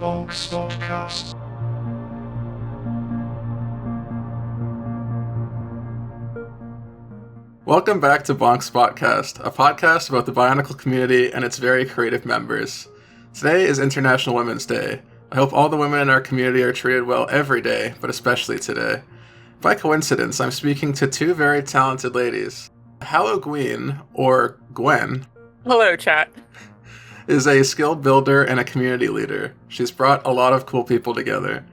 Bonk Spotcast. Welcome back to Bonk Spotcast, a podcast about the Bionicle community and its very creative members. Today is International Women's Day. I hope all the women in our community are treated well every day, but especially today. By coincidence, I'm speaking to two very talented ladies. Halloween, or Gwen, Hello, chat. is a skilled builder and a community leader. She's brought a lot of cool people together.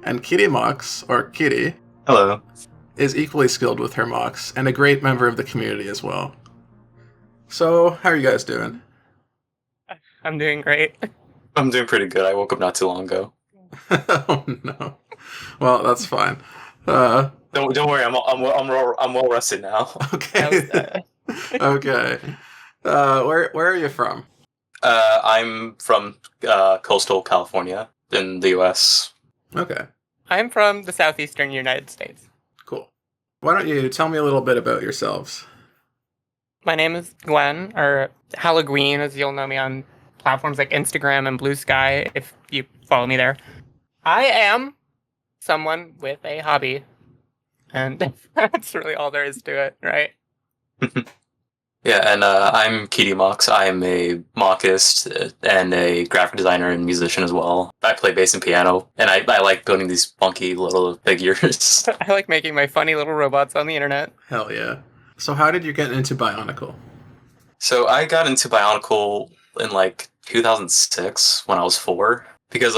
And Kitty Mox, or Kitty, Hello. is equally skilled with her mocks and a great member of the community as well. So, how are you guys doing? I'm doing great. I'm doing pretty good. I woke up not too long ago. Oh no. Well, that's fine. Don't worry. I'm well rested now. Okay. Okay. Where are you from? I'm from coastal California in the U.S. Okay. I'm from the southeastern United States. Cool. Why don't you tell me a little bit about yourselves? My name is Gwen, or Halloween, as you'll know me on platforms like Instagram and Blue Sky, if you follow me there. I am someone with a hobby, and that's really all there is to it, right? Yeah, and I'm Kitty Mox. I'm a mockist and a graphic designer and musician as well. I play bass and piano, and I like building these funky little figures. I like making my funny little robots on the internet. Hell yeah. So how did you get into Bionicle? So I got into Bionicle in like 2006 when I was 4. Because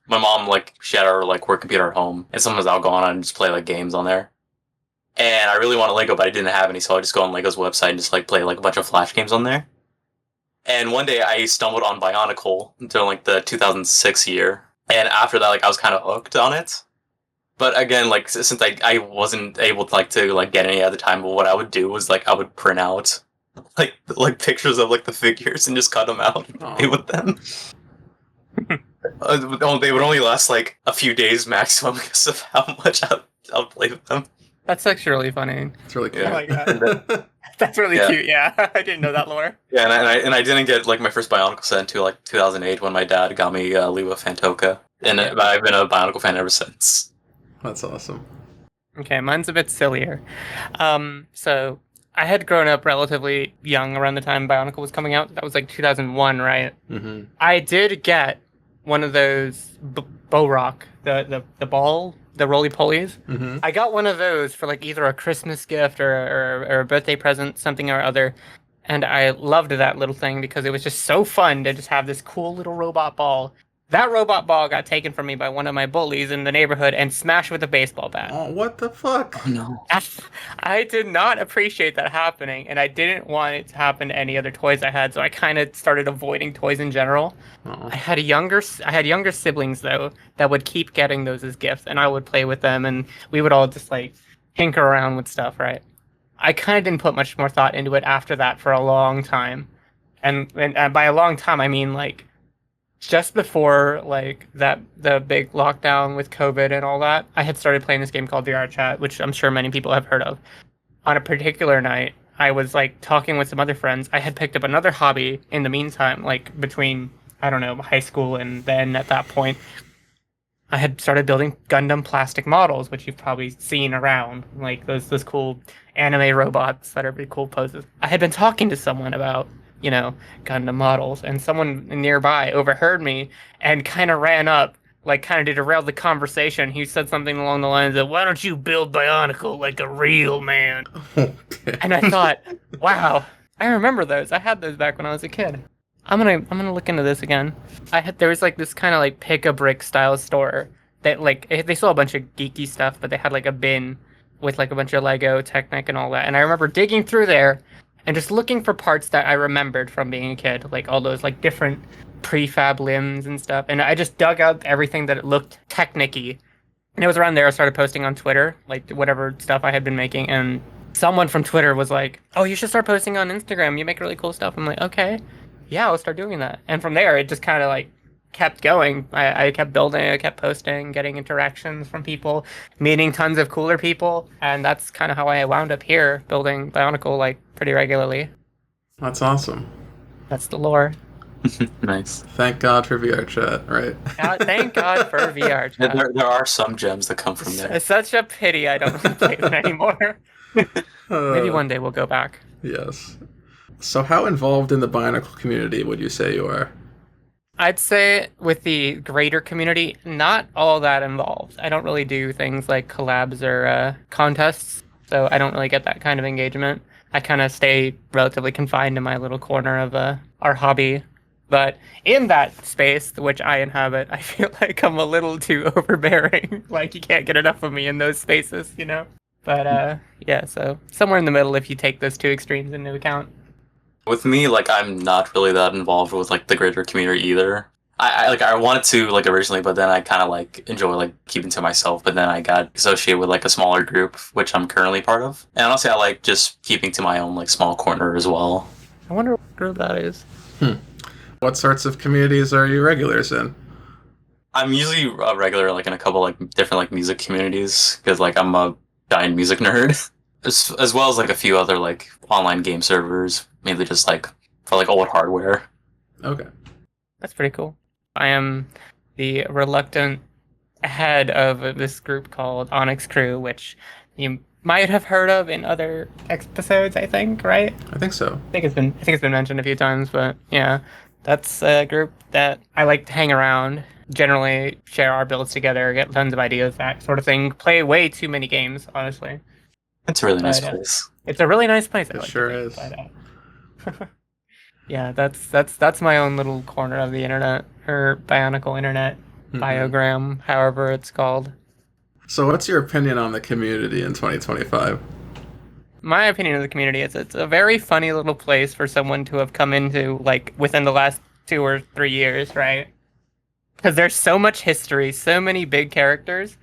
my mom, she had her work computer at home, and sometimes I'll go on and just play games on there. And I really wanted Lego, but I didn't have any, so I just go on Lego's website and just play a bunch of Flash games on there. And one day I stumbled on Bionicle during the 2006 year, and after that I was kind of hooked on it. But again, since I wasn't able to get any at the time, but what I would do was I would print out pictures of the figures and just cut them out and play with them. They would only last a few days maximum because of how much I would play with them. That's actually really funny. It's really cool. Oh my God. That's really cute, yeah. I didn't know that lore. Yeah, and I didn't get my first Bionicle set until 2008 when my dad got me Lewa Fantoka, and I've been a Bionicle fan ever since. That's awesome. Okay, mine's a bit sillier. So I had grown up relatively young around the time Bionicle was coming out. That was 2001, right? Mm-hmm. I did get one of those bow rock, the ball, the roly-polies. Mm-hmm. I got one of those for either a Christmas gift or a birthday present, something or other. And I loved that little thing because it was just so fun to just have this cool little robot ball. That robot ball got taken from me by one of my bullies in the neighborhood and smashed with a baseball bat. Oh, what the fuck? Oh no! I did not appreciate that happening, and I didn't want it to happen to any other toys I had, so I kind of started avoiding toys in general. Oh. I had younger siblings though that would keep getting those as gifts, and I would play with them, and we would all just tinker around with stuff, right? I kind of didn't put much more thought into it after that for a long time, and by a long time I mean just before the big lockdown with COVID and all that, I had started playing this game called VR Chat, which I'm sure many people have heard of. On a particular night, I was talking with some other friends. I had picked up another hobby in the meantime, between, I don't know, high school and then at that point. I had started building Gundam plastic models, which you've probably seen around, those cool anime robots that are pretty cool poses. I had been talking to someone about Gundam models, and someone nearby overheard me and kind of ran up, kind of derailed the conversation. He said something along the lines of, "Why don't you build Bionicle like a real man?" Okay. And I thought, wow, I remember those. I had those back when I was a kid. I'm gonna look into this again. There was this kind of pick a brick style store that they sold a bunch of geeky stuff, but they had a bin with a bunch of Lego, Technic, and all that. And I remember digging through there and just looking for parts that I remembered from being a kid, all those different prefab limbs and stuff. And I just dug out everything that it looked Technic-y. And it was around there I started posting on Twitter, whatever stuff I had been making. And someone from Twitter was like, "Oh, you should start posting on Instagram. You make really cool stuff." I'm like, "Okay, yeah, I'll start doing that." And from there, it just kind of kept going. I kept building, I kept posting, getting interactions from people, meeting tons of cooler people, and that's kind of how I wound up here building Bionicle pretty regularly. That's awesome. That's the lore. Nice. Thank God for VR chat, right? Thank God for VR chat. There are some gems that come from there. It's such a pity I don't really play it anymore. Maybe one day we'll go back. Yes. So how involved in the Bionicle community would you say you are? I'd say with the greater community, not all that involved. I don't really do things like collabs or contests, so I don't really get that kind of engagement. I kind of stay relatively confined to my little corner of our hobby. But in that space, which I inhabit, I feel like I'm a little too overbearing. Like, you can't get enough of me in those spaces, you know? But yeah, so somewhere in the middle if you take those two extremes into account. With me, like I'm not really that involved with like the greater community either. I wanted to like originally, but then I kind of like enjoy like keeping to myself. But then I got associated with like a smaller group, which I'm currently part of. And honestly, I like just keeping to my own like small corner as well. I wonder what group that is. What sorts of communities are you regulars in? I'm usually a regular like in a couple like different like music communities because like I'm a giant music nerd, as well as like a few other like online game servers, mainly just like for like old hardware. Okay. That's pretty cool. I am the reluctant head of this group called Onyx Crew, which you might have heard of in other episodes, I think, right? I think so. I think it's been mentioned a few times, but yeah. That's a group that I like to hang around, generally share our builds together, get tons of ideas, that sort of thing. Play way too many games, honestly. It's a really nice But, place. It's a really nice place. I It like to sure think, is. but, yeah, that's my own little corner of the internet, or Bionicle internet, biogram, however it's called. So what's your opinion on the community in 2025? My opinion of the community is it's a very funny little place for someone to have come into like within the last 2 or 3 years, right? Because there's so much history, so many big characters,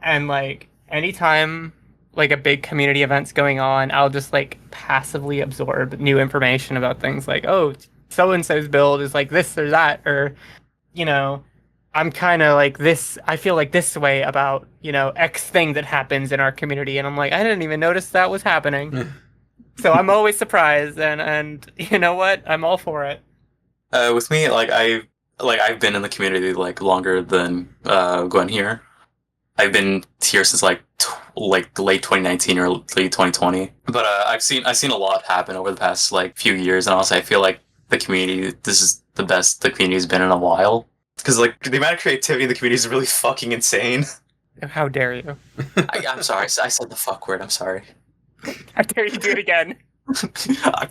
and like anytime like a big community event's going on, I'll just like passively absorb new information about things like, oh, so and so's build is like this or that, or you know, I'm kind of like this, I feel like this way about, you know, X thing that happens in our community. And I'm like, I didn't even notice that was happening. So I'm always surprised. And you know what? I'm all for it. With me, I've been in the community like longer than Gwen here. I've been here since like late 2019 or late 2020. But I've seen a lot happen over the past like few years, and honestly, I feel like the community, this is the best the community's been in a while. Because like the amount of creativity in the community is really fucking insane. How dare you? I'm sorry, I said the fuck word. I'm sorry. How dare you do it again?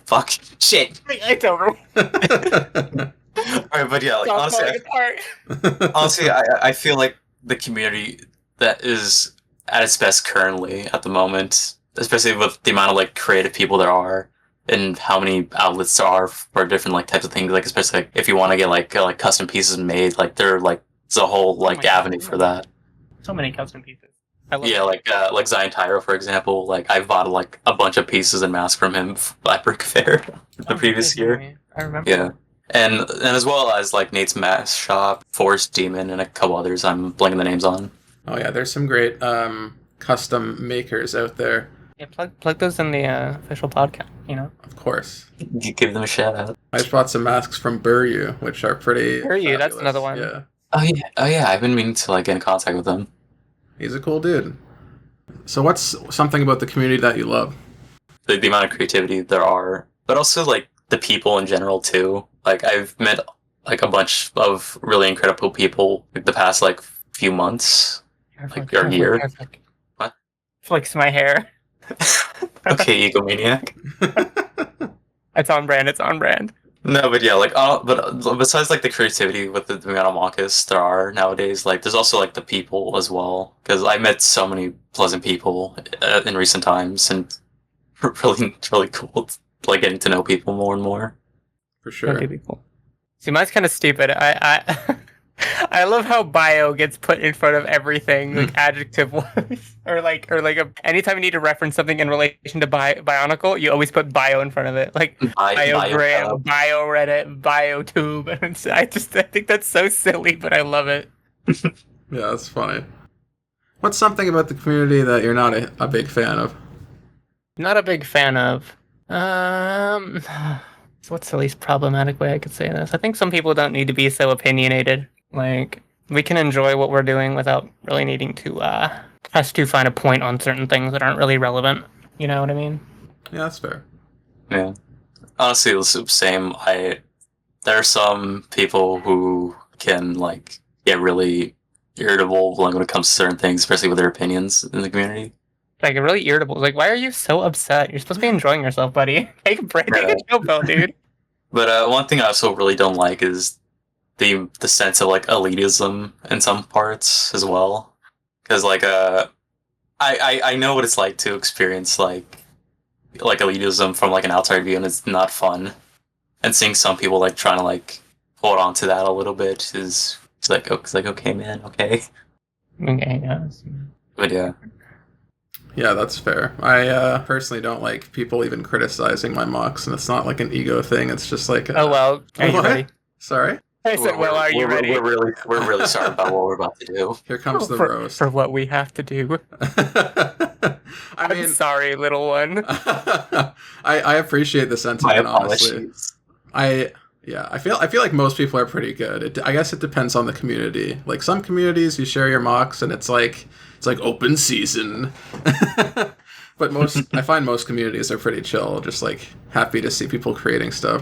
Fuck shit. It's over. Alright, but yeah, like honestly, I feel like the community that is at its best currently at the moment, especially with the amount of like creative people there are and how many outlets there are for different like types of things, like especially like if you want to get like custom pieces made, like they're like it's a whole like avenue for that. So many custom pieces. Yeah, like Zion Tyro, for example. Like I've bought like a bunch of pieces and masks from him at Brick Fair the previous year. I remember. Yeah, and as well as like Nate's Mask Shop, Forest Demon, and a couple others I'm blanking the names on. Oh yeah, there's some great custom makers out there. Yeah, plug those in the official podcast, you know? Of course. You give them a shout out. I just bought some masks from Buryu, which are pretty Buryu, that's fabulous. another one. Yeah. Oh yeah, I've been meaning to like get in contact with him. He's a cool dude. So what's something about the community that you love? The amount of creativity there are, but also like the people in general too. Like I've met like a bunch of really incredible people like the past like few months, like or year. What? Flicks my hair. Okay, egomaniac. It's on brand. It's on brand. No, but yeah, like, but besides like the creativity with the amount of mangas there are nowadays, like there's also like the people as well. Because I met so many pleasant people in recent times, and really cool, like getting to know people more and more. For sure. That'd be cool. See, mine's kind of stupid. I I love how bio gets put in front of everything, like adjective wise, or anytime you need to reference something in relation to Bionicle, you always put bio in front of it, like biogram, bio Reddit, biotube. And I think that's so silly, but I love it. Yeah, that's funny. What's something about the community that you're not a big fan of? Not a big fan of. So what's the least problematic way I could say this? I think some people don't need to be so opinionated. Like, we can enjoy what we're doing without really needing to press to find a point on certain things that aren't really relevant. You know what I mean? Yeah, that's fair. Yeah. Honestly, it's the same. There are some people who can like get really irritable like when it comes to certain things, especially with their opinions in the community. Like, really irritable. Like, why are you so upset? You're supposed to be enjoying yourself, buddy. Take a break. Take a chill pill, dude. But one thing I also really don't like is the sense of like elitism in some parts as well. Because like I know what it's like to experience like elitism from like an outside view, and it's not fun. And seeing some people like trying to like hold on to that a little bit is it's like okay, man, okay. Okay, yeah. But yeah. Yeah, that's fair. I personally don't like people even criticizing my mocks, and it's not like an ego thing. It's just like, Oh well, are you what? ready? Sorry? I said, well, are you ready? We're really sorry about what we're about to do. Here comes the for, roast. for what we have to do. I'm sorry, little one. I appreciate the sentiment, honestly. I feel like most people are pretty good. I guess it depends on the community. Like some communities, you share your mocks, and it's like open season. But I find most communities are pretty chill, just like happy to see people creating stuff.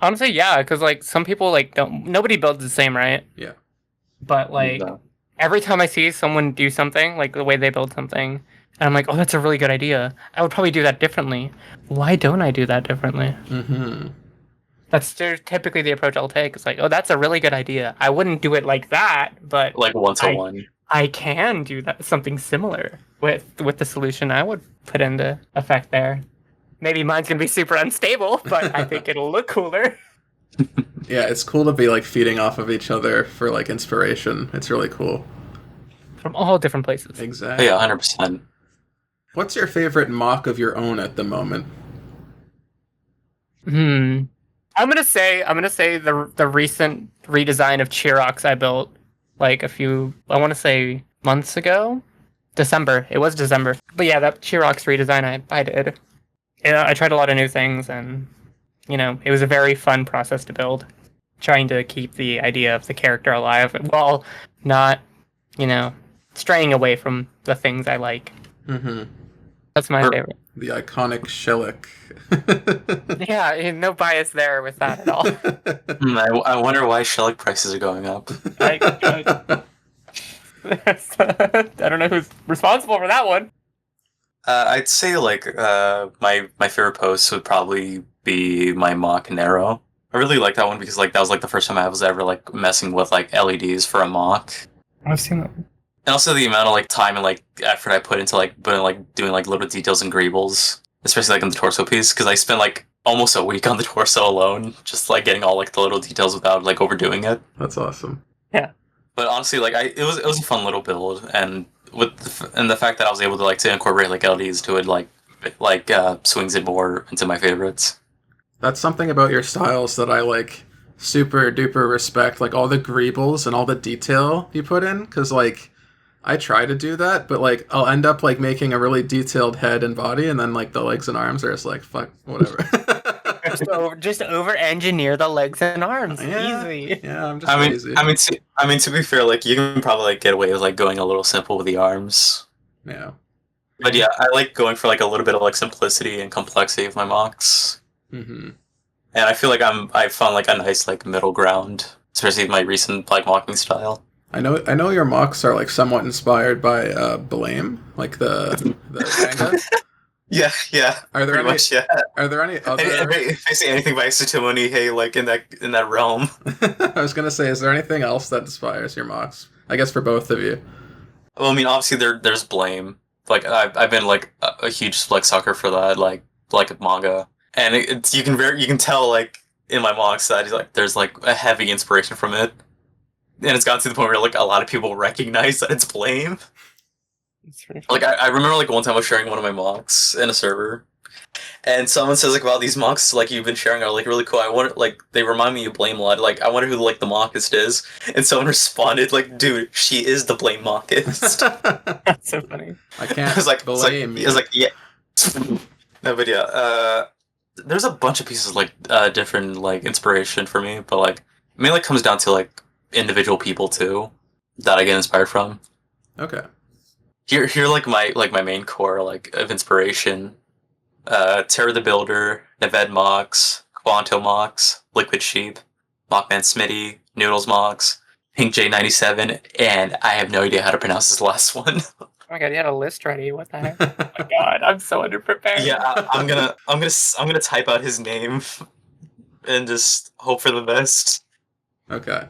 Honestly, yeah, because like some people like nobody builds the same, right? Yeah. But like every time I see someone do something, like the way they build something, and I'm like, oh, that's a really good idea. I would probably do that differently. Why don't I do that differently? Mm-hmm. That's typically the approach I'll take. It's like, oh, that's a really good idea. I wouldn't do it like that, but like one-to-one. I can do that something similar with the solution I would put into effect there. Maybe mine's gonna be super unstable, but I think it'll look cooler. Yeah, it's cool to be like feeding off of each other for like inspiration. It's really cool. From all different places. Exactly. Yeah, 100%. What's your favorite mock of your own at the moment? I'm gonna say the recent redesign of Chirox I built like I want to say months ago. December. It was December. But yeah, that Chirox redesign I did. Yeah, I tried a lot of new things, and it was a very fun process to build. Trying to keep the idea of the character alive while not, straying away from the things I like. Mm-hmm. That's my favorite. The iconic Shellick. Yeah, no bias there with that at all. I wonder why Shellick prices are going up. I don't know who's responsible for that one. I'd say like my favorite post would probably be my mock Nero. I really like that one because like that was like the first time I was ever like messing with like LEDs for a mock. I've seen that. And also the amount of like time and like effort I put into like doing like little details and greebles, especially like in the torso piece, because I spent like almost a week on the torso alone, just like getting all like the little details without like overdoing it. That's awesome. Yeah. But honestly, like it was a fun little build, and with the fact that I was able to incorporate like LEDs to it, like swings it more into my favorites. That's something about your styles that I like super duper respect, like all the greebles and all the detail you put in, because like I try to do that, but like I'll end up like making a really detailed head and body, and then like the legs and arms are just like fuck whatever. just over engineer the legs and arms. Yeah, easy. Yeah, I'm just lazy. I mean, to be fair, like you can probably like get away with like going a little simple with the arms. Yeah. But yeah, I like going for like a little bit of like simplicity and complexity of my mocks. Mm-hmm. And I feel like I found like a nice like middle ground, especially with my recent like mocking style. I know your mocks are like somewhat inspired by Blame, like the manga. Yeah. Are there any? Much, yeah. Are there any other? If I see anything by Satomoni, hey, like in that realm. I was gonna say, is there anything else that inspires your mocks? I guess for both of you. Well, I mean, obviously there's Blame. Like I've been like a huge like sucker for that, like manga, and you can tell like in my mocks that like there's like a heavy inspiration from it, and it's gotten to the point where like a lot of people recognize that it's Blame. Like I remember like one time I was sharing one of my mocks in a server, and someone says like, "Wow, these mocks like you've been sharing are like really cool. I wonder like they remind me of Blame a lot. Like I wonder who like the mockist is." And someone responded like, "Dude, she is the Blame mockist." That's so funny. I can't I was like, blame you. I was like, yeah. No, but yeah. there's a bunch of pieces like different like inspiration for me, but like mainly comes down to like individual people too that I get inspired from. Okay. Here like my main core like of inspiration. Terror the Builder, Neved Mox, Quanto Mox, Liquid Sheep, Mockman Smitty, Noodles Mox, Pink J97, and I have no idea how to pronounce this last one. Oh my god, you had a list ready. What the heck? Oh my god, I'm so underprepared. Yeah, I'm gonna type out his name and just hope for the best. Okay.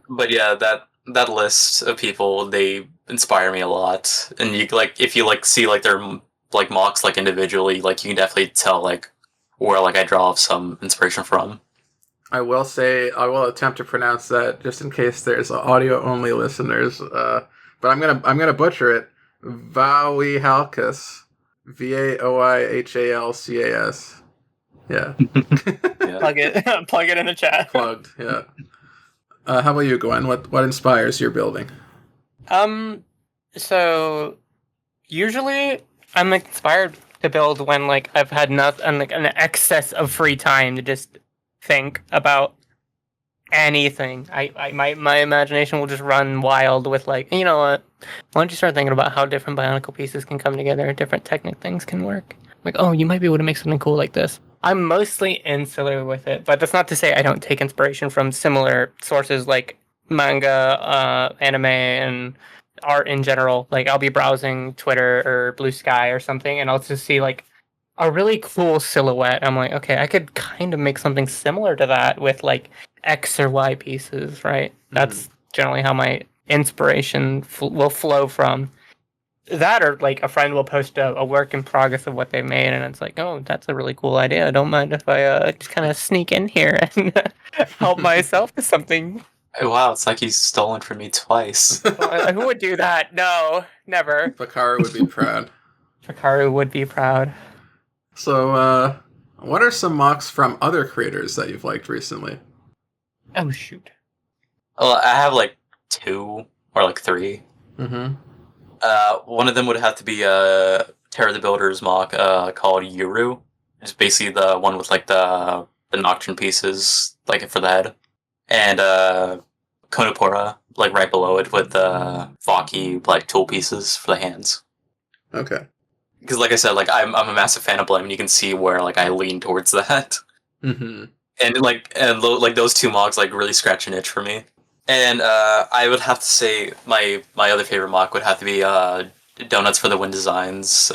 But yeah, that list of people, they inspire me a lot. And you like if you like see like their like mocks like individually, like you can definitely tell like where like I draw some inspiration from. I will say I will attempt to pronounce that just in case there's audio only listeners. But I'm gonna butcher it. Vaoihalcus. Vaoihalcas. Yeah. Yeah. Plug it in the chat. Plugged. Yeah. How about you, Gwen? What inspires your building? So usually I'm inspired to build when like I've had nothing, like an excess of free time to just think about anything. My imagination will just run wild with like, you know what? Why don't you start thinking about how different Bionicle pieces can come together, different technic things can work. Like, oh, you might be able to make something cool like this. I'm mostly insular with it, but that's not to say I don't take inspiration from similar sources like manga, anime, and art in general. Like, I'll be browsing Twitter or Blue Sky or something, and I'll just see like a really cool silhouette. I'm like, okay, I could kind of make something similar to that with like X or Y pieces, right? That's generally how my inspiration will flow from. That or like a friend will post a work in progress of what they made, and it's like, oh, that's a really cool idea. I don't mind if I just kind of sneak in here and help myself to something. Oh, wow, it's like he's stolen from me twice. Who would do that? No, never. Bakaru would be proud. Hikaru would be proud. So, what are some mocks from other creators that you've liked recently? Oh shoot. Well, I have like 2 or like 3. Mm-hmm. One of them would have to be Terror the Builder's mock called Yuru. It's basically the one with like the Nocturne pieces like for the head. And Konopura, like right below it with the Vaki like tool pieces for the hands. Okay. Because like I said, like I'm a massive fan of Blame, and you can see where like I lean towards that. Mm-hmm. And like those 2 mocks like really scratch an itch for me. And I would have to say my other favorite mock would have to be Donuts for the Wind Designs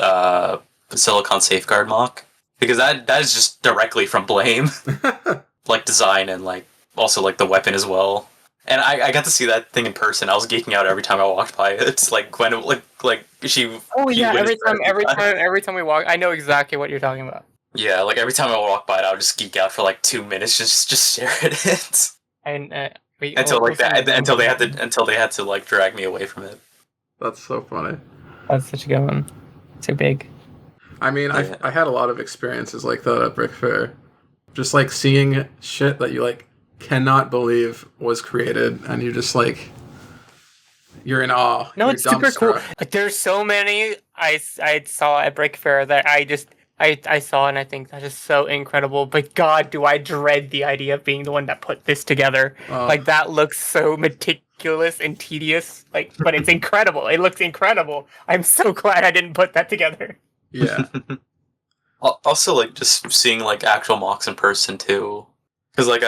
Silicon Safeguard mock, because that is just directly from Blame, like design and like also like the weapon as well. And I got to see that thing in person. I was geeking out every time I walked by it. It's like Gwen, like she. Oh yeah, every time we walk, I know exactly what you're talking about. Yeah, like every time I walk by it, I would just geek out for like 2 minutes, just stare at it. And until they had to like drag me away from it. That's so funny. That's such a good one. Too big. I mean, Yeah. I had a lot of experiences like that at Brick Fair. Just like seeing shit that you like cannot believe was created, and you just like you're in awe. No, You're it's super cool. dumbstruck. Like, there's so many I saw at Brick Fair that I saw, and I think that is so incredible. But God, do I dread the idea of being the one that put this together. Like, that looks so meticulous and tedious. Like, but it's incredible. It looks incredible. I'm so glad I didn't put that together. Yeah. Also, like just seeing like actual mocks in person too, because like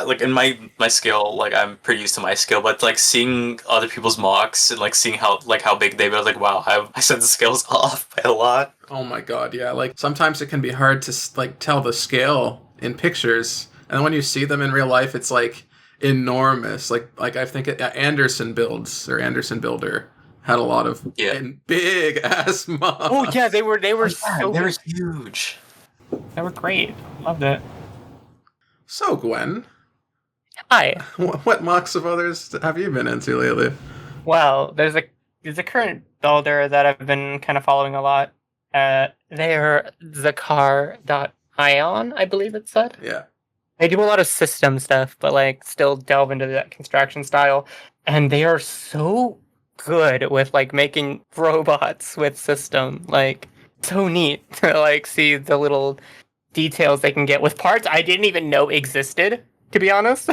like in my scale, like I'm pretty used to my scale, but like seeing other people's mocks and like seeing how big they were, I was like, wow, I sense the scale's off by a lot. Oh my god, yeah. Like sometimes it can be hard to like tell the scale in pictures, and then when you see them in real life, it's like enormous. Like I think Anderson Builder had a lot of big ass mocks. Oh yeah, they were They were so huge. they were great. Loved it. So Gwen, Hi. what mocks of others have you been into lately? Well, there's a current builder that I've been kind of following a lot. They're Zakar.ion, I believe it said. Yeah. They do a lot of system stuff, but like still delve into that construction style. And they are so good with like making robots with system. Like so neat to like see the little details they can get with parts I didn't even know existed, to be honest.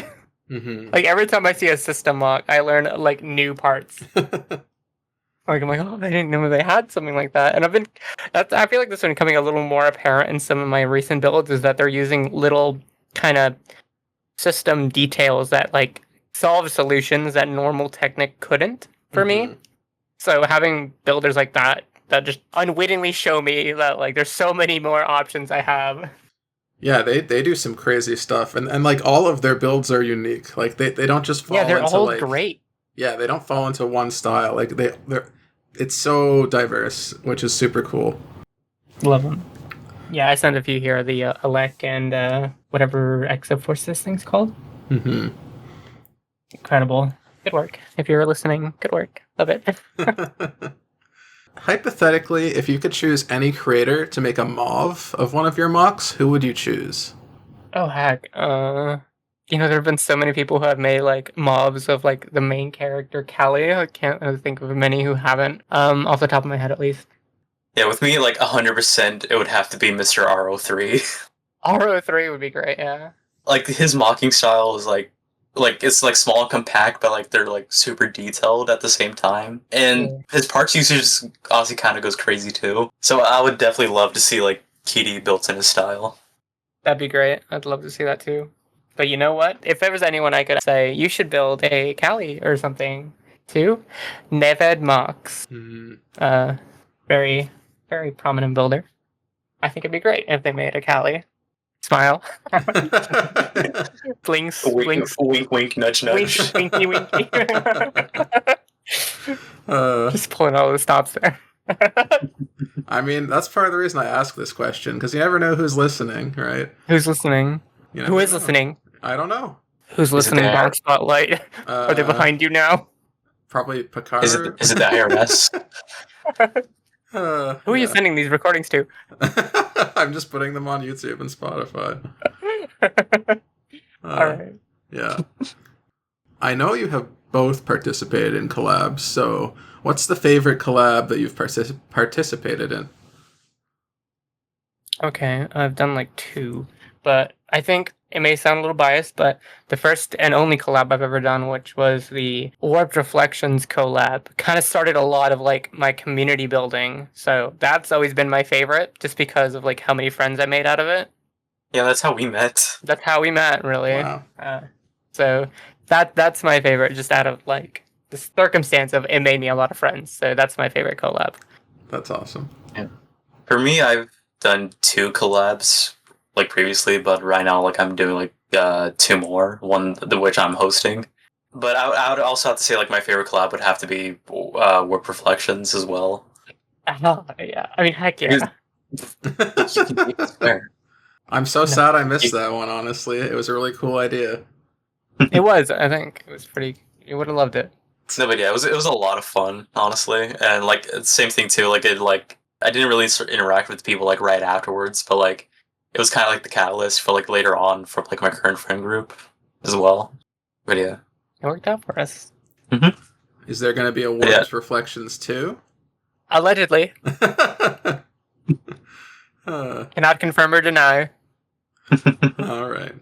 Mm-hmm. Like, every time I see a system mock, I learn, like, new parts. Like, I'm like, oh, I didn't know they had something like that. And I feel like this one becoming a little more apparent in some of my recent builds is that they're using little kind of system details that, like, solve solutions that normal Technic couldn't for me. So having builders like that just unwittingly show me that, like, there's so many more options I have. Yeah, they do some crazy stuff, and like all of their builds are unique. Like they don't just fall Yeah, they're into all like great. yeah, they don't fall into one style. Like they're it's so diverse, which is super cool. Love them. Yeah, I sent a few here. The Alec and whatever Exoforce this thing's called. Mm-hmm. Incredible. Good work. If you're listening, good work. Love it. Hypothetically, if you could choose any creator to make a MOV of one of your mocks, who would you choose? Oh, heck. There have been so many people who have made, like, mobs of, like, the main character, Callie. I can't think of many who haven't, off the top of my head, at least. Yeah, with me, like 100%, it would have to be Mr. RO3. RO3 would be great, yeah. Like his mocking style is like it's like small and compact, but like they're like super detailed at the same time. And his parts usage honestly kind of goes crazy too. So I would definitely love to see like Kitty built in his style. That'd be great. I'd love to see that too. But you know what? If there was anyone I could say, you should build a Callie or something too, Neved Mox. Very, very prominent builder. I think it'd be great if they made a Callie. Smile. Blinks. Wink, wink, wink, nudge, nudge. Wink, winky, winky. Just pulling all the stops there. I mean, that's part of the reason I ask this question, because you never know who's listening, right? Who's listening? Who is listening? I don't know. Who's listening, Bonk Spotlight? Are they behind you now? Probably Picard. Is it the IRS? Who are you sending these recordings to? I'm just putting them on YouTube and Spotify. Alright. Yeah. I know you have both participated in collabs, so what's the favorite collab that you've participated in? Okay, I've done like 2, but I think it may sound a little biased, but the first and only collab I've ever done, which was the Warped Reflections collab, kind of started a lot of like my community building. So that's always been my favorite, just because of like how many friends I made out of it. Yeah, that's how we met. That's how we met, really. Wow. So that's my favorite, just out of like the circumstance of it made me a lot of friends. So that's my favorite collab. That's awesome. Yeah. For me, I've done 2 collabs like previously, but right now like I'm doing like 2 more, one which I'm hosting. But I would also have to say like my favorite collab would have to be Warp Reflections as well. Yeah, I mean, heck yeah. I'm so sad I missed that one, honestly. It was a really cool idea. It was, I think. It was pretty... You would have loved it. No, but yeah, it was a lot of fun, honestly. And like same thing too, like I didn't really interact with people like right afterwards, but like it was kind of like the catalyst for like later on for like my current friend group as well. But yeah, it worked out for us. Mm-hmm. Is there going to be a Warped Reflections too? Allegedly. Cannot confirm or deny. All right.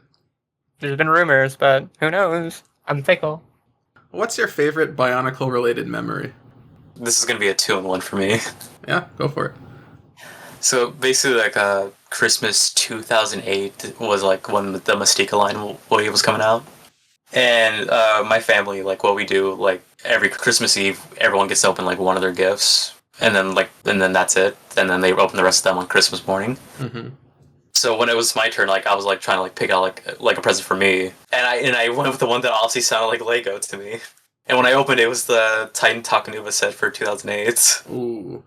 There's been rumors, but who knows? I'm fickle. What's your favorite Bionicle related memory? This is going to be a 2-in-1 for me. Yeah, go for it. So basically, like Christmas 2008 was like when the Mystica line wave was coming out, and my family, like what we do, like every Christmas Eve, everyone gets to open like one of their gifts, and then that's it, and then they open the rest of them on Christmas morning. Mm-hmm. So when it was my turn, like I was like trying to like pick out like a present for me, and I went with the one that honestly sounded like Lego to me. And when I opened it, it was the Titan Takanuva set for 2008. Ooh,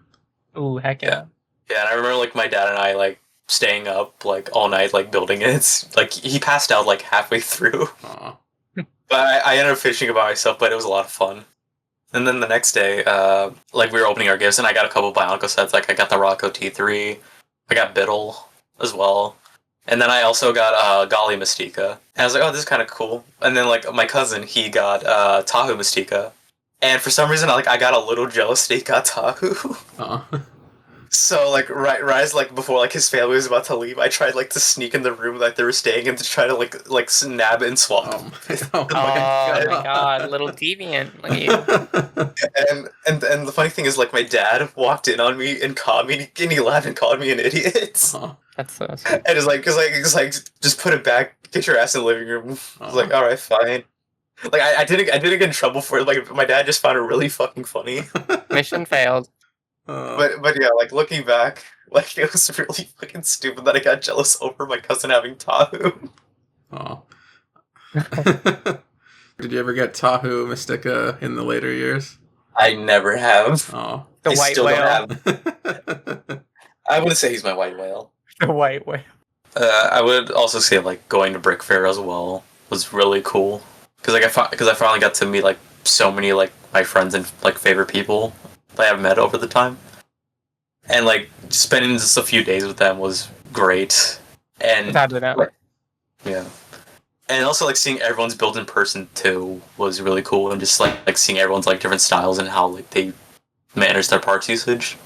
heck yeah. Yeah, and I remember like my dad and I like staying up like all night like building it. Like he passed out like halfway through. But I ended up finishing it by myself, but it was a lot of fun. And then the next day, like we were opening our gifts, and I got a couple of Bionicle sets. Like I got the Rocco T3, I got Biddle as well, and then I also got Golly Mystica. And I was like, oh, this is kind of cool. And then like my cousin, he got Tahu Mystica, and for some reason, I got a little jealous that he got Tahu. So like Rise like before like his family was about to leave, I tried like to sneak in the room that they were staying in to try to like nab it and swap. Oh my god, little deviant. Look at you. And the funny thing is like my dad walked in on me and called me and he laughed and called me an idiot. That's so sweet. And it's like just put it back, get your ass in the living room. I was like, all right, fine. Like I didn't get in trouble for it. Like my dad just found it really fucking funny. Mission failed. But yeah, like looking back, like it was really fucking stupid that I got jealous over my cousin having Tahoe. Oh. Did you ever get Tahoe Mystica in the later years? I never have. Oh. The white whale. I wouldn't say he's my white whale. The white whale. I would also say like going to Brick Fair as well was really cool because I finally got to meet like so many like my friends and like favorite people that I've met over the time, and like spending just a few days with them was great. And Without a doubt. yeah, and also like seeing everyone's build in person too was really cool, and just like seeing everyone's like different styles and how like they manage their parts usage.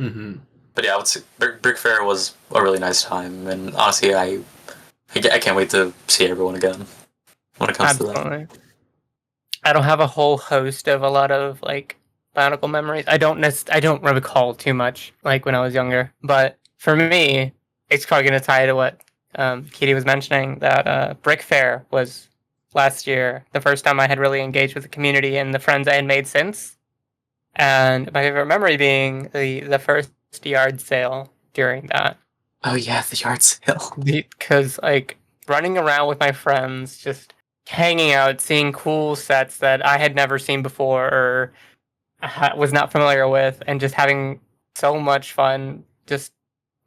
Mm-hmm. But yeah, I would say Brick Fair was a really nice time, and honestly, I can't wait to see everyone again when it comes to that. I don't have a whole host of a lot of like Bionicle memories. I don't recall too much like when I was younger. But for me, it's probably going to tie to what Kitty was mentioning, that Brick Fair was last year the first time I had really engaged with the community and the friends I had made since. And my favorite memory being the first yard sale during that. Oh yeah, the yard sale. Because like running around with my friends, just hanging out, seeing cool sets that I had never seen before or was not familiar with, and just having so much fun just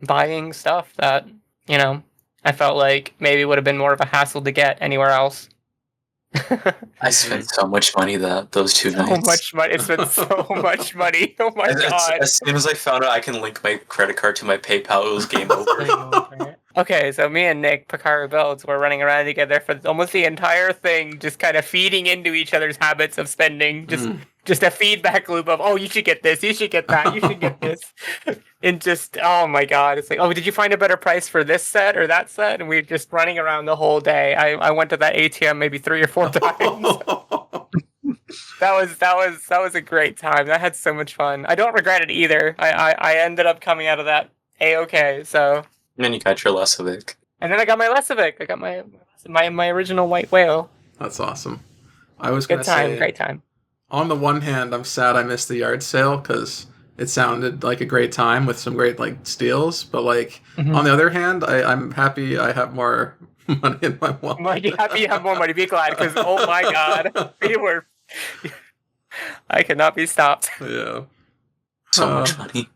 buying stuff that, I felt like maybe would have been more of a hassle to get anywhere else. I spent so much money those 2 nights. So much money. It's been so much money. Oh my god. As soon as I found out I can link my credit card to my PayPal, it was game over. Okay, so me and Nick, Picaro Builds, were running around together for almost the entire thing, just kind of feeding into each other's habits of spending. Just a feedback loop of, oh, you should get this, you should get that, you should get this. And just, oh my god, it's like, oh, did you find a better price for this set or that set? And we were just running around the whole day. I went to that ATM maybe 3 or 4 times. That was a great time. I had so much fun. I don't regret it either. I ended up coming out of that A-okay, so. And then you got your Lesovic. And then I got my Lesovic. I got my original white whale. That's awesome. I was going to say, great time. On the one hand, I'm sad I missed the yard sale because it sounded like a great time with some great like steals. But like on the other hand, I'm happy I have more money in my wallet. You're happy you have more money. Be glad, because oh my god, I cannot be stopped. Yeah. So much money.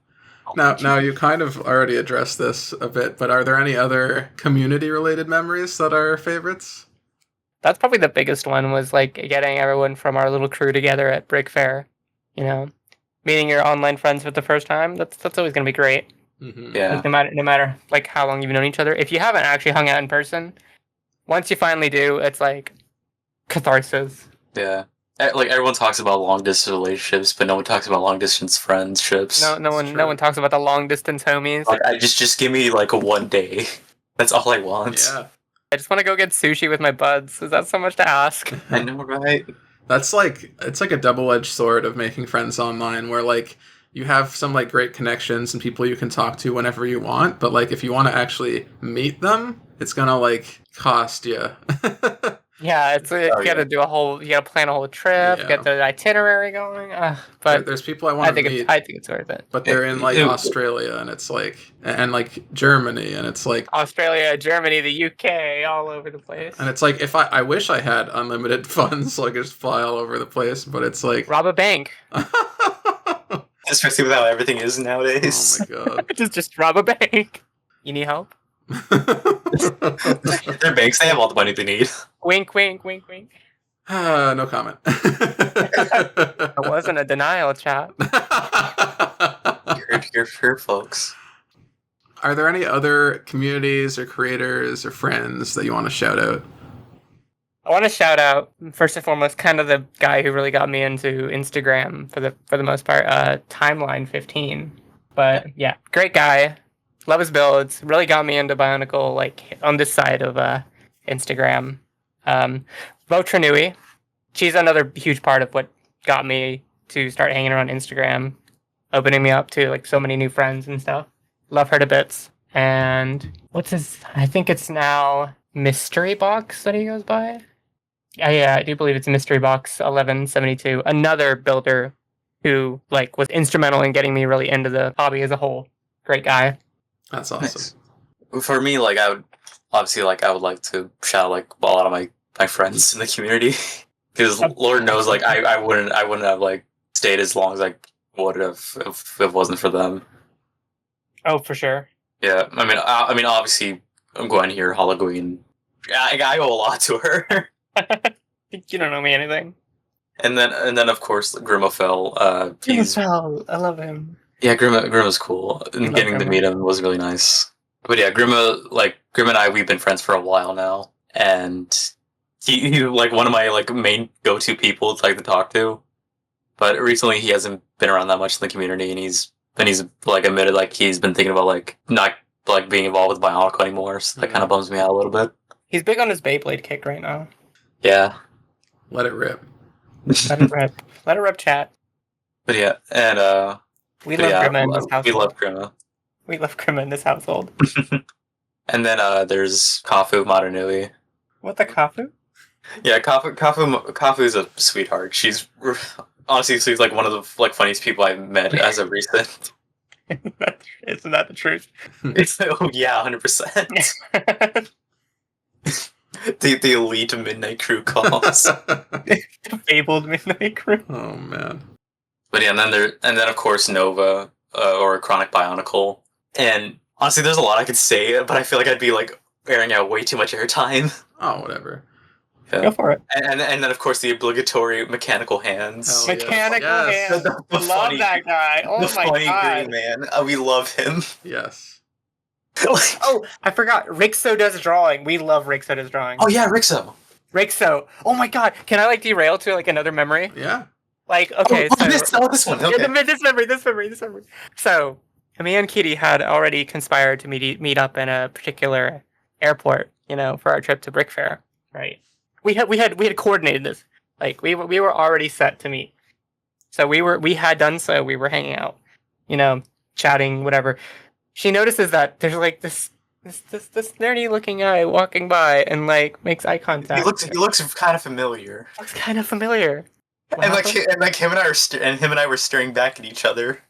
Now you kind of already addressed this a bit, but are there any other community-related memories that are favorites? That's probably the biggest one, was like getting everyone from our little crew together at Brick Fair. Meeting your online friends for the first time. That's always going to be great. Mm-hmm. Yeah. Like, no matter like how long you've known each other, if you haven't actually hung out in person, once you finally do, it's like catharsis. Yeah. Like everyone talks about long distance relationships, but no one talks about long distance friendships. No one talks about the long distance homies. Like, just give me like a 1 day. That's all I want. Yeah. I just want to go get sushi with my buds. Is that so much to ask? I know, right? That's like, it's like a double-edged sword of making friends online, where like you have some like great connections and people you can talk to whenever you want, but like if you want to actually meet them, it's gonna like cost you. Yeah, you gotta plan a whole trip, get the itinerary going. But there's people I want to meet. I think it's worth it. But they're in like Australia, and it's like, and like Germany, and it's like Australia, Germany, the UK, all over the place. And it's like, if I wish I had unlimited funds, so I could just fly all over the place. But it's like rob a bank. Especially with how everything is nowadays. Oh my god! just rob a bank. You need help? They're banks. They have all the money they need. Wink, wink, wink, wink. No comment. It wasn't a denial, chat. You're fair, folks. Are there any other communities or creators or friends that you want to shout out? I want to shout out, first and foremost, kind of the guy who really got me into Instagram for the most part, Timeline 15. But yeah, great guy. Love his builds. Really got me into Bionicle, like on this side of Instagram. Bo Trinui, she's another huge part of what got me to start hanging around Instagram, opening me up to like so many new friends and stuff. Love her to bits. And what's his? I think it's now Mystery Box that he goes by. Yeah, I do believe it's Mystery Box 1172. Another builder who like was instrumental in getting me really into the hobby as a whole. Great guy. That's awesome. Nice. For me, like I would obviously like I would like to shout out like a lot of my friends in the community because Lord knows like I wouldn't have like stayed as long as I would have if it wasn't for them. Oh, for sure. Yeah, I mean obviously Gwen here, Halloween. I owe a lot to her. You don't know me anything. And then of course Grimmofel. He's I love him. Yeah, Grimma's cool, and getting to meet him was really nice. But yeah, Grim and I, we've been friends for a while now, and he's like one of my like main go-to people to like to talk to. But recently, he hasn't been around that much in the community, and he's like admitted like he's been thinking about like not like being involved with Bionicle anymore. So that kind of bums me out a little bit. He's big on his Beyblade kick right now. Yeah, Let it rip. Let it rip. Let it rip, chat. but yeah, and We love Grimma in this we household. love Grimma. We love Grimma in this household. And then there's Kafu Maranui. What the Kafu? Yeah, Kafu's a sweetheart. She's honestly she's like one of the like funniest people I've met as of recent. Isn't that the truth? Oh yeah, 100%. The elite midnight crew calls. The fabled Midnight Crew. Oh man. But yeah, and then of course Nova or Chronic Bionicle. And honestly, there's a lot I could say, but I feel like I'd be like airing out way too much airtime. Oh, whatever. Yeah. Go for it. And then of course the obligatory mechanical hands. Hell Mechanical yes. Hands. The Love funny- that guy. Oh the my funny god. green man. We love him. Yes. Oh, I forgot. Rixo does drawing. We love Rixo does drawing. Oh yeah, Rixo. Rixo. Oh my god. Can I like derail to like another memory? Yeah. Like, okay, so this one. Okay. Yeah, this memory. So, me and Kitty had already conspired to meet up in a particular airport, you know, for our trip to Brick Fair. Right. We had coordinated this. Like we were already set to meet. So we had done so. We were hanging out, you know, chatting, whatever. She notices that there's like this nerdy looking guy walking by and like makes eye contact. He looks kind of familiar. Looks kind of familiar. And him and I were staring back at each other.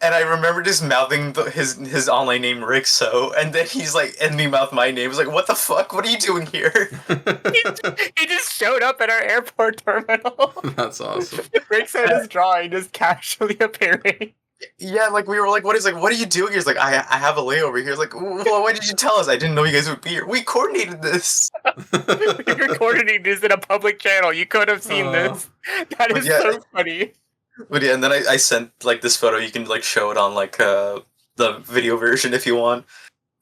And I remember just mouthing his online name Rixo, and then he's like, and me mouth my name. I was like, what the fuck? What are you doing here? He just showed up at our airport terminal. That's awesome. Rixo is drawing, just casually appearing. Yeah, like we were like, what are you doing? He's like, I have a layover here. He's like, well, why did you tell us? I didn't know you guys would be here. We coordinated this. We recorded this in a public channel. You could have seen this. That is so funny. But yeah, and then I sent like this photo. You can like show it on like the video version if you want.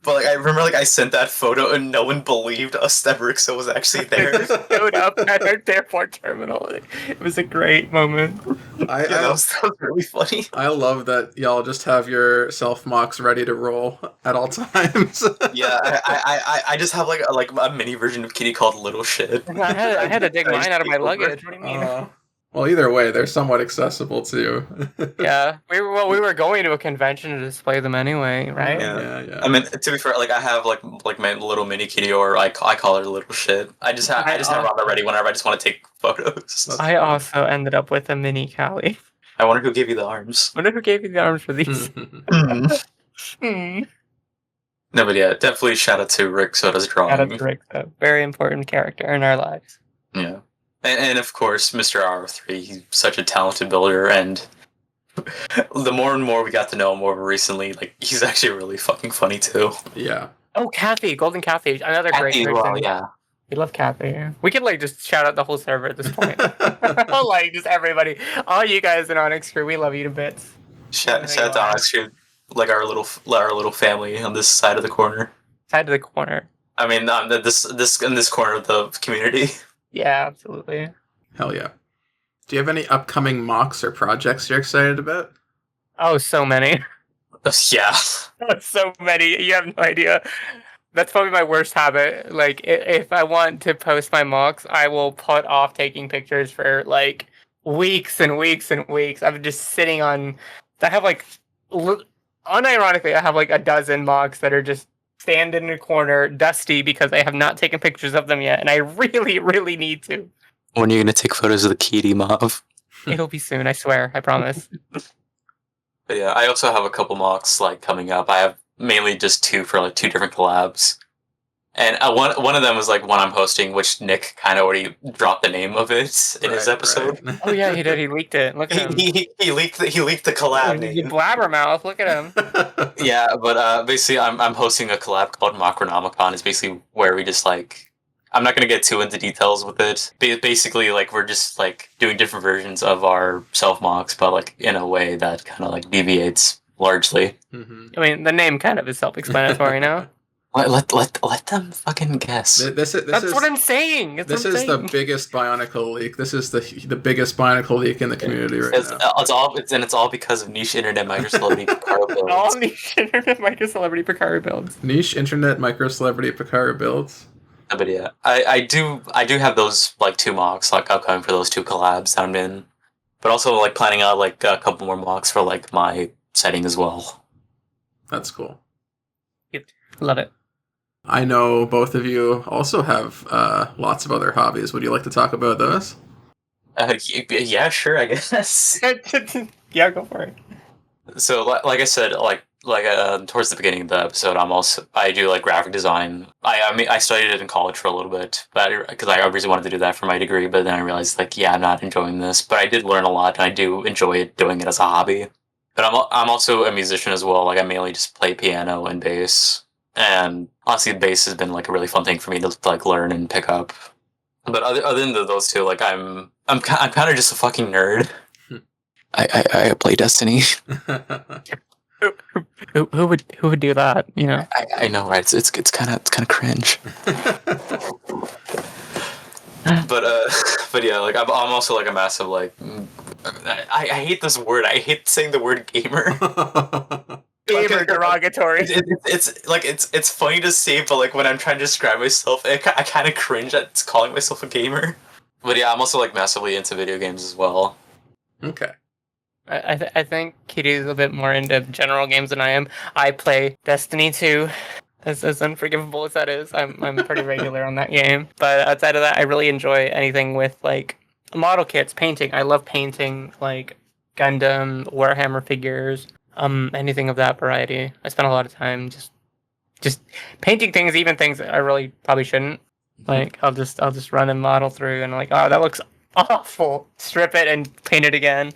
But like I remember like I sent that photo and no one believed us that Rixo was actually there. Showed up at our airport terminal. It was a great moment. That was really funny. I love that y'all just have your self mocks ready to roll at all times. Yeah, I just have like a mini version of Kitty called Little Shit. I had to dig mine out of my luggage. What do you mean? Well, either way, they're somewhat accessible too. Yeah, we were going to a convention to display them anyway, right? Yeah. I mean, to be fair, like I have like my little mini Kitty, or I call her Little Shit. I just have Rhonda ready whenever I just want to take photos. I also ended up with a mini Callie. I wonder who gave you the arms. I wonder who gave you the arms for these. No, but yeah, definitely shout out to Rick Soda's drawing. Shout out to Rick, a very important character in our lives. Yeah. And of course, Mr. R3, he's such a talented builder, and the more and more we got to know him more recently, like, he's actually really fucking funny, too. Yeah. Oh, Kathy, Golden Kathy, another great person. Well, yeah. We love Kathy. We could, like, just shout out the whole server at this point. Like, just everybody. All you guys in Onyx Crew, we love you to bits. Shout out to Onyx Crew, like, our little family on this side of the corner. Side of the corner. I mean, this in this corner of the community. Yeah, absolutely. Hell yeah. Do you have any upcoming mocks or projects you're excited about? Oh, so many. Yeah. So many. You have no idea. That's probably my worst habit. Like, if I want to post my mocks, I will put off taking pictures for like weeks and weeks and weeks. I'm just sitting on. I have like, unironically, I have like a dozen mocks that are just stand in a corner, dusty because I have not taken pictures of them yet, and I really, really need to. When are you gonna take photos of the kitty mob? It'll be soon. I swear. I promise. But yeah, I also have a couple mocks like coming up. I have mainly just two for like two different collabs. And one of them was like one I'm hosting, which Nick kind of already dropped the name of it in his episode. Right. Oh yeah, he did. He leaked it. Look at him. He leaked the collab You name. blabbermouth. Look at him. Yeah, but basically I'm hosting a collab called Macronomicon. It's basically where we just like I'm not gonna get too into details with it. Basically, like we're just like doing different versions of our self mocks, but like in a way that kind of like deviates largely. Mm-hmm. I mean, the name kind of is self-explanatory now. Let them fucking guess. That's what I'm saying. This is the biggest Bionicle leak. This is the biggest Bionicle leak in the community right now. It's all because of niche internet micro celebrity Picaro builds. All niche internet micro celebrity Picaro builds. Niche internet micro celebrity Picaro builds. But yeah, I do have those like two mocks like upcoming for those two collabs that I'm in, but also like planning out like a couple more mocks for like my setting as well. That's cool. Love it. I know both of you also have lots of other hobbies. Would you like to talk about those? Yeah, sure, I guess. Yeah, go for it. So, like I said, towards the beginning of the episode, I do like graphic design. I studied it in college for a little bit, but because I obviously wanted to do that for my degree, but then I realized like, yeah, I'm not enjoying this. But I did learn a lot, and I do enjoy doing it as a hobby. But I'm also a musician as well. Like I mainly just play piano and bass, and honestly, bass has been like a really fun thing for me to like learn and pick up. But other than those two, like I'm kind of just a fucking nerd. I play Destiny. Who would do that? You know. I know, right? It's kind of cringe. but yeah, like I'm also like a massive like I hate this word. I hate saying the word gamer. Gamer derogatory. It's funny to say, but like when I'm trying to describe myself, I kind of cringe at calling myself a gamer. But yeah, I'm also like massively into video games as well. Okay. I think Kitty's a bit more into general games than I am. I play Destiny 2, as unforgivable as that is. I'm pretty regular on that game. But outside of that, I really enjoy anything with like model kits, painting. I love painting like Gundam, Warhammer figures, anything of that variety. I spend a lot of time just painting things, even things that I really probably shouldn't. Like I'll just run and model through and like, oh, that looks awful. Strip it and paint it again.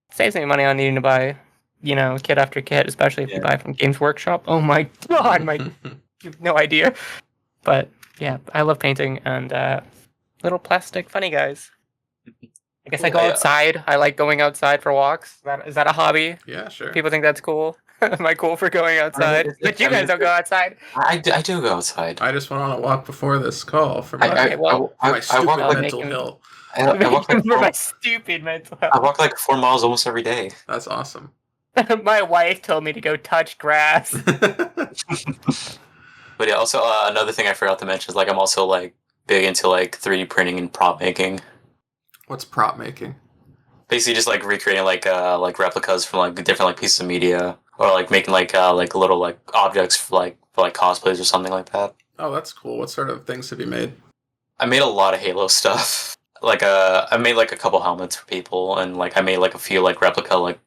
Saves me money on needing to buy, kit after kit, especially if you buy from Games Workshop. Oh my god, you have no idea. But yeah, I love painting and little plastic funny guys. I guess I go outside. I like going outside for walks. Is that a hobby? Yeah, sure. People think that's cool. Am I cool for going outside? But you guys don't go outside. I do go outside. I just went on a walk before this call for my stupid mental health. I walk like for my stupid mental health. I walk like 4 miles almost every day. That's awesome. My wife told me to go touch grass. But yeah, also another thing I forgot to mention is like I'm also like big into like 3D printing and prop making. What's prop making? Basically, just like recreating like replicas from like different like pieces of media, or like making like little like objects for cosplays or something like that. Oh, that's cool. What sort of things have you made? I made a lot of Halo stuff. I made like a couple helmets for people, and like I made like a few like replica like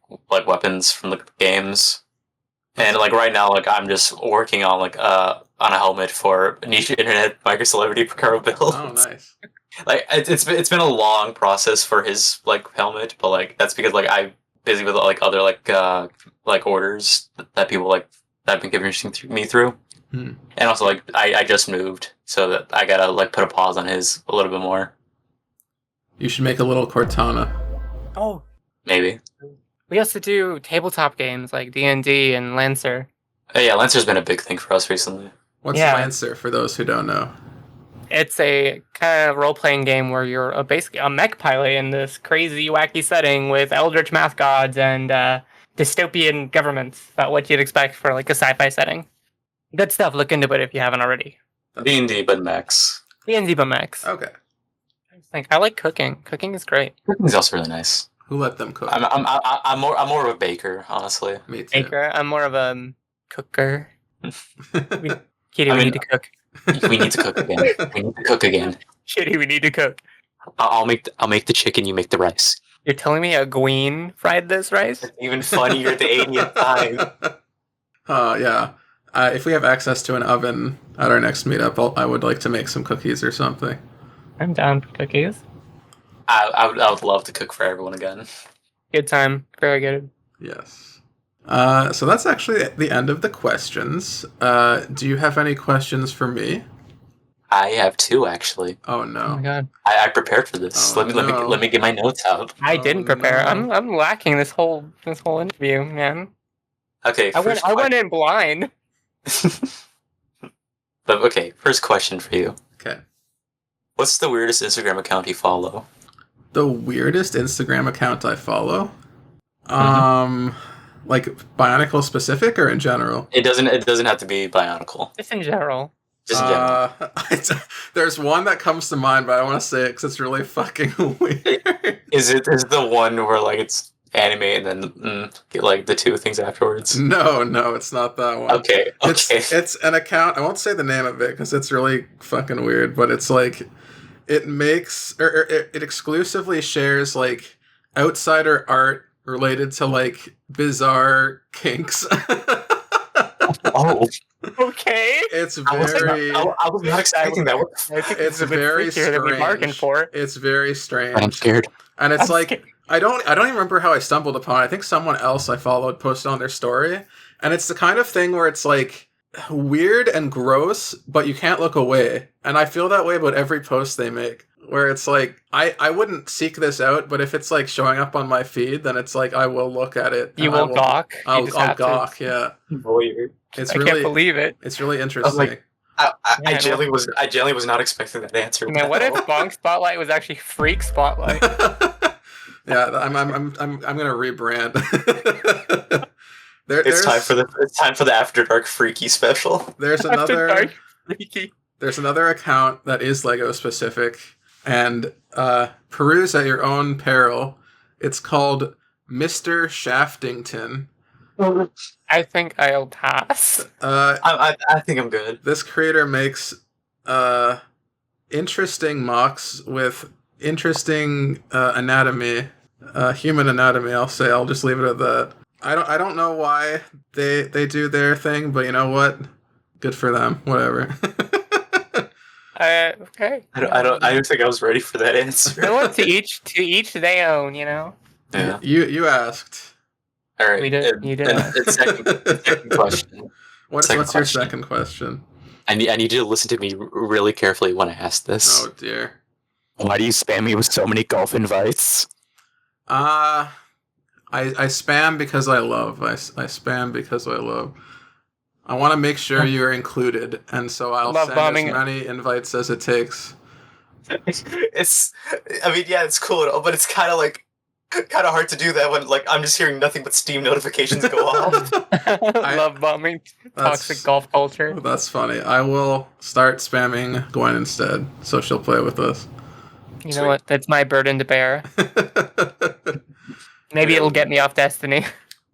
weapons from the games. And like right now, like I'm just working on on a helmet for niche internet micro celebrity Picaro build. Oh, nice. Like it's been a long process for his like helmet, but like that's because like I'm busy with like other like orders that people like that have been giving me through. And also like I just moved, so that I gotta like put a pause on his a little bit more. You should make a little Cortana. Oh, maybe. We also do tabletop games like D&D and Lancer. Yeah, Lancer's been a big thing for us recently. What's Lancer for those who don't know? It's a kind of role-playing game where you're basically a mech pilot in this crazy, wacky setting with eldritch math gods and dystopian governments about what you'd expect for like a sci-fi setting. Good stuff. Look into it if you haven't already. D&D, but Max. D&D but Max. Okay. I like cooking. Cooking is great. Cooking's also really nice. Who let them cook? I'm more of a baker, honestly. Me too. Baker. I'm more of a cooker. Kitty, I we mean- need to cook. We need to cook again. We need to cook again. Kitty, we need to cook. I'll make the chicken. You make the rice. You're telling me a Gween fried this rice? It's even funnier the 80th time. Yeah. If we have access to an oven at our next meetup, I would like to make some cookies or something. I'm down for cookies. I would love to cook for everyone again. Good time. Very good. Yes. So that's actually the end of the questions. Do you have any questions for me? I have 2 actually. Oh Oh no. my god. I prepared for this. Oh, Let me get my notes out. I Oh, didn't prepare. no. I'm lacking this whole interview, man. Okay, I went in blind. But okay, first question for you. Okay. What's the weirdest Instagram account you follow? The weirdest Instagram account I follow? Like Bionicle specific or in general? It doesn't have to be Bionicle. Just in general. Just in general. There's one that comes to mind, but I don't want to say it because it's really fucking weird. Is it the one where like it's anime and then get like the 2 things afterwards? No, it's not that one. Okay. It's an account. I won't say the name of it because it's really fucking weird. But it's like it makes or it exclusively shares like outsider art related to like bizarre kinks. Oh, Okay. It's I was very. not expecting that. I think It's a bit very freakier than we bargained strange. for. It's very strange. I'm scared. And it's I'm like scared. I don't even remember how I stumbled upon it. I think someone else I followed posted on their story. And it's the kind of thing where it's like weird and gross, but you can't look away. And I feel that way about every post they make. Where it's like I wouldn't seek this out, but if it's like showing up on my feed, then it's like I will look at it. You and I will gawk. You I'll just have to. gawk, yeah. Weird. It's I really can't believe it. it's really interesting. I Yeah, genuinely was not expecting that answer. Man, what if Bonk Spotlight was actually Freak Spotlight? Yeah, I'm gonna rebrand. It's time for the After Dark Freaky special. There's After another dark, freaky. there's another account that is Lego specific, and peruse at your own peril. It's called Mr. Shaftington. I think I'll pass. I think I'm good. This creator makes interesting mocks with interesting anatomy, human anatomy. I'll just leave it at that. I don't know why they do their thing, but you know what? Good for them. Whatever. Okay. I don't think I was ready for that answer. You know what? To each they own. You know. Yeah. You asked. All right. We did- you did And ask. second question. What's Second your question. second question? I need you to listen to me really carefully when I ask this. Oh dear. Why do you spam me with so many golf invites? I spam because I love. I spam because I love. I want to make sure you're included, and so I'll Love send bombing. as many invites as it takes. It's cool, but it's kind of hard to do that when like I'm just hearing nothing but Steam notifications go off. Love bombing. That's- Toxic golf culture. That's funny. I will start spamming Gwen instead, so she'll play with us. You know what? That's my burden to bear. Maybe it'll get me off Destiny.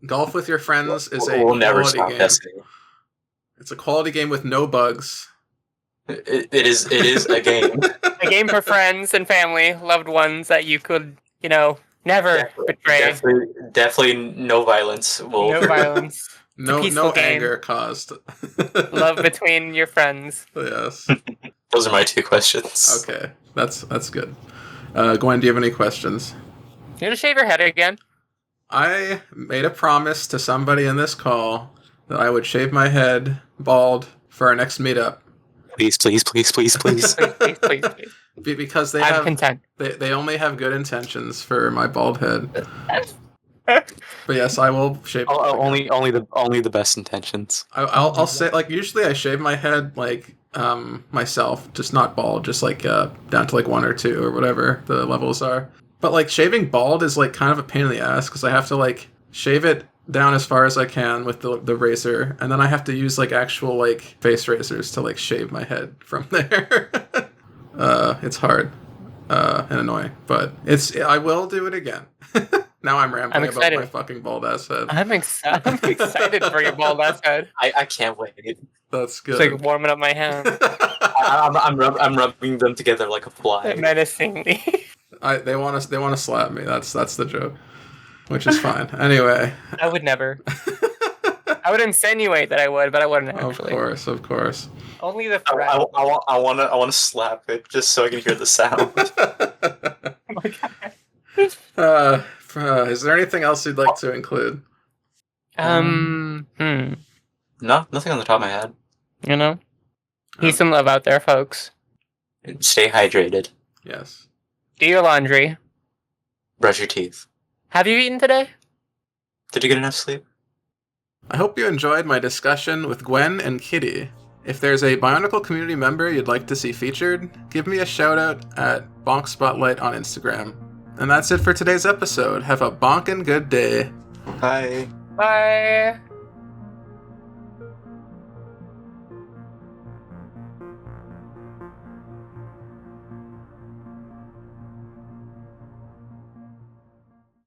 Golf with your friends is a We'll never quality stop game. Destiny. It's a quality game with no bugs. It is a game. A game for friends and family, loved ones that you could, never betray. Definitely no violence. No violence. No peaceful game. anger caused. Love between your friends. Yes. Those are my 2 questions. Okay. That's good. Gwen, do you have any questions? You gonna shave your head again? I made a promise to somebody in this call that I would shave my head bald for our next meetup. Please. Please, please. Because they I'm have content. they only have good intentions for my bald head. But yes, I will shave. Only the best intentions. I'll say like usually I shave my head like myself, just not bald, just like down to like 1 or 2 or whatever the levels are. But like shaving bald is like kind of a pain in the ass because I have to like shave it down as far as I can with the razor, and then I have to use like actual like face razors to like shave my head from there. It's hard and annoying, but I will do it again. Now I'm rambling about my fucking bald ass head. I'm excited for your bald ass head. I can't wait. That's good. It's like warming up my hands. I'm rubbing them together like a fly. Menacingly. They want to slap me. That's the joke, which is fine. Anyway, I would never. I would insinuate that I would, but I wouldn't actually. Of course. Only the threat. I want to slap it just so I can hear the sound. Oh my god. Is there anything else you'd like to include? No, nothing on the top of my head. You know, peace and love out there, folks. Stay hydrated. Yes. Do your laundry. Brush your teeth. Have you eaten today? Did you get enough sleep? I hope you enjoyed my discussion with Gwen and Kitty. If there's a Bionicle community member you'd like to see featured, give me a shout out at Bonk Spotlight on Instagram. And that's it for today's episode. Have a bonkin' good day. Bye. Bye.